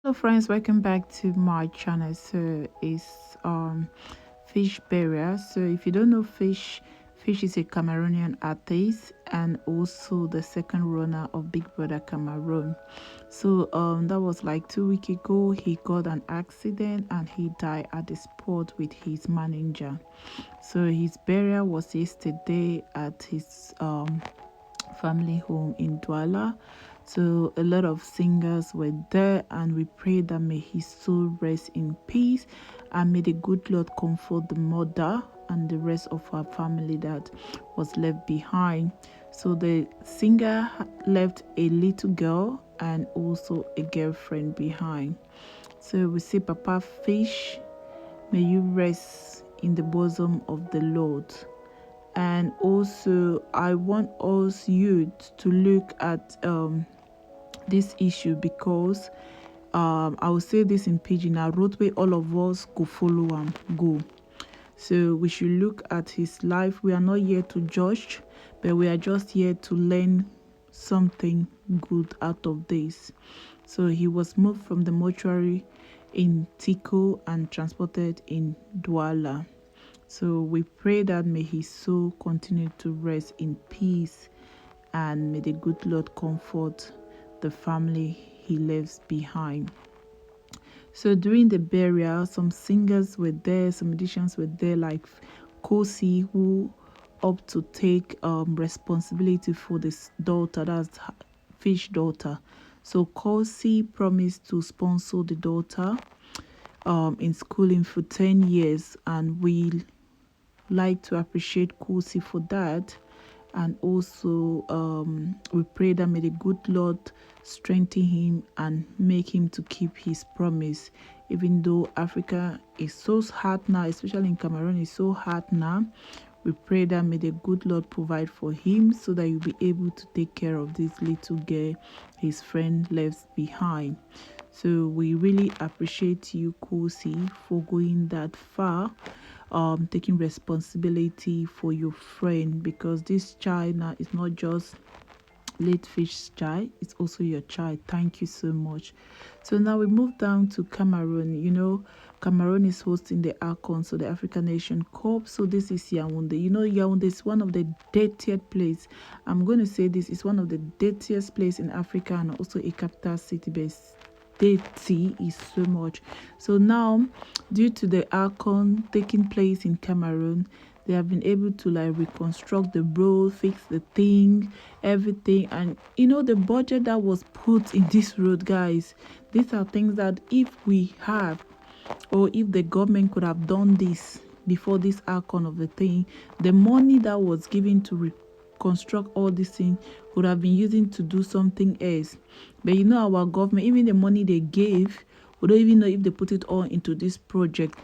Hello friends, welcome back to my channel. So it's Fish Burial. So if you don't know Fish is a Cameroonian artist and also the second runner of Big Brother Cameroon. So that was like 2 weeks ago. He got an accident and he died at the spot with his manager. So his burial was yesterday at his family home in Douala. So a lot of singers were there, and we pray that may his soul rest in peace, and may the good Lord comfort the mother and the rest of her family that was left behind. So the singer left a little girl and also a girlfriend behind. So we say, Papa Fish, may you rest in the bosom of the Lord. And also I want us youth to look at this issue, because I will say this in pidgin, a road where all of us go follow and go. So we should look at his life. We are not here to judge, but we are just here to learn something good out of this. So he was moved from the mortuary in Tico and transported in Douala. So we pray that may his soul continue to rest in peace, and may the good Lord comfort the family he leaves behind. So during the burial, some singers were there, some musicians were there, like Kosi, who opt to take responsibility for this daughter, that's Fish daughter. So Kosi promised to sponsor the daughter in schooling for 10 years, and we like to appreciate Kosi for that. And also we pray that may the good Lord strengthen him and make him to keep his promise, even though Africa is so hard now, especially in Cameroon, is so hard now. We pray that may the good Lord provide for him, so that he'll be able to take care of this little girl his friend left behind. So we really appreciate you, Kosi, for going that far, taking responsibility for your friend, because this child now is not just late Fish's child, it's also your child. Thank you so much. So now we move down to Cameroon. You know, Cameroon is hosting the AFCON, so the African Nation Cup. So this is Yaoundé. You know, Yaoundé is one of the dirtiest places. I'm going to say this is one of the dirtiest places in Africa, and also a capital city based. Dirty is so much. So now, due to the AFCON taking place in Cameroon, they have been able to like reconstruct the road, fix the thing, everything. And you know, the budget that was put in this road, guys, these are things that if we have, or if the government could have done this before this AFCON of the thing, the money that was given to reconstruct all these things would have been using to do something else. But you know, our government, even the money they gave, we don't even know if they put it all into this project,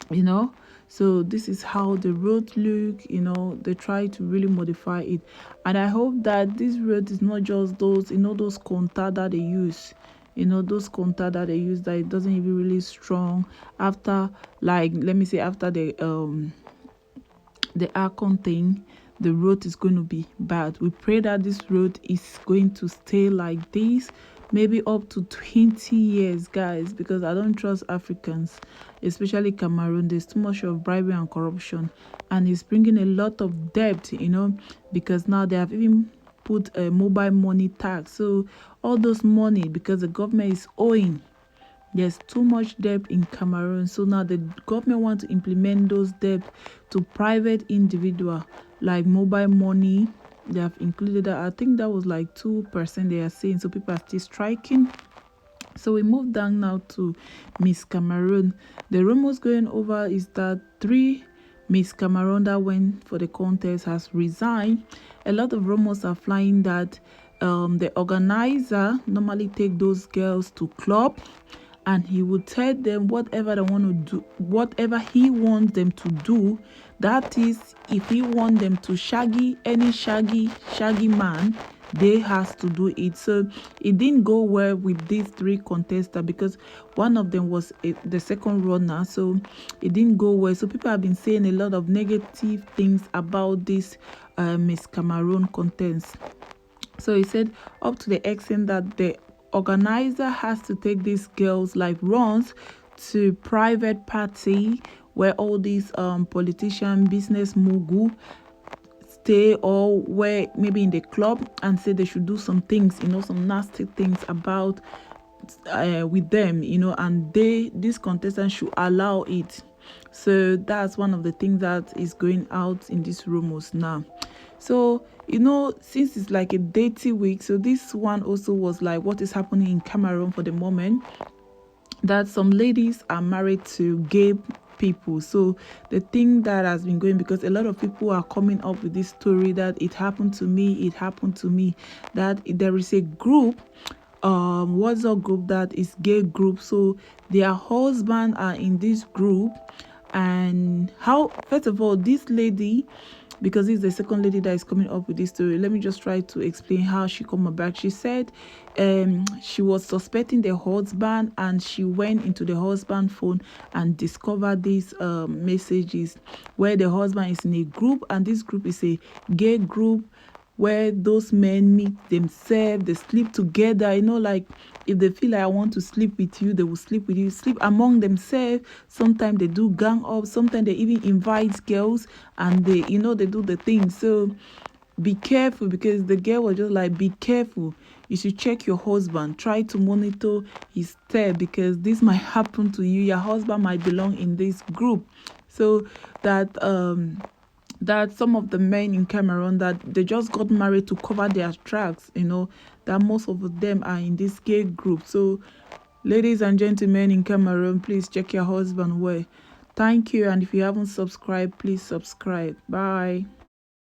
you know. So this is how the road look. You know, they try to really modify it, and I hope that this road is not just those, you know, those conta that they use, you know, those conta that they use, that it doesn't even really strong after, like, let me say, after the AFCON thing, the road is going to be bad. We pray that this road is going to stay like this, maybe up to 20 years, guys, because I don't trust Africans, especially Cameroon. There's too much of bribery and corruption, and it's bringing a lot of debt, you know, because now they have even put a mobile money tax. So all those money, because the government is owing, there's too much debt in Cameroon. So now the government want to implement those debt to private individual, like mobile money. They have included that. I think that was like 2% they are saying. So people are still striking. So we move down now to Miss Cameroon. The rumors going over is that 3 Miss Cameroon that went for the contest has resigned. A lot of rumors are flying that the organizer normally take those girls to club, and he would tell them whatever they want to do, whatever he wants them to do. That is, if he want them to shaggy any shaggy man, they has to do it. So it didn't go well with these 3 contestants, because one of them was the second runner, so it didn't go well. So people have been saying a lot of negative things about this Miss Cameroon contest. So he said, up to the extent that the organizer has to take these girls like runs to private party where all these politician, business mogul stay, or where maybe in the club, and say they should do some things, some nasty things about with them, and these contestants should allow it. So that's one of the things that is going out in these rumors now. So since it's like a dating week, so this one also was like what is happening in Cameroon for the moment, that some ladies are married to gay people. So the thing that has been going, because a lot of people are coming up with this story that it happened to me, that there is a group, WhatsApp group that is gay group. So their husband are in this group, and how, first of all, this lady, because this is the second lady that is coming up with this story, let me just try to explain how she come back. She said she was suspecting the husband, and she went into the husband phone and discovered these messages where the husband is in a group, and this group is a gay group where those men meet themselves, they sleep together, like if they feel like I want to sleep with you, they will sleep with you, sleep among themselves. Sometimes they do gang up, sometimes they even invite girls, and they they do the thing. So be careful, because the girl was just like, be careful, you should check your husband, try to monitor his step, because this might happen to you, your husband might belong in this group. So that some of the men in Cameroon, that they just got married to cover their tracks, that most of them are in this gay group. So ladies and gentlemen in Cameroon, please check your husband well. Thank you, and if you haven't subscribed, please subscribe. Bye.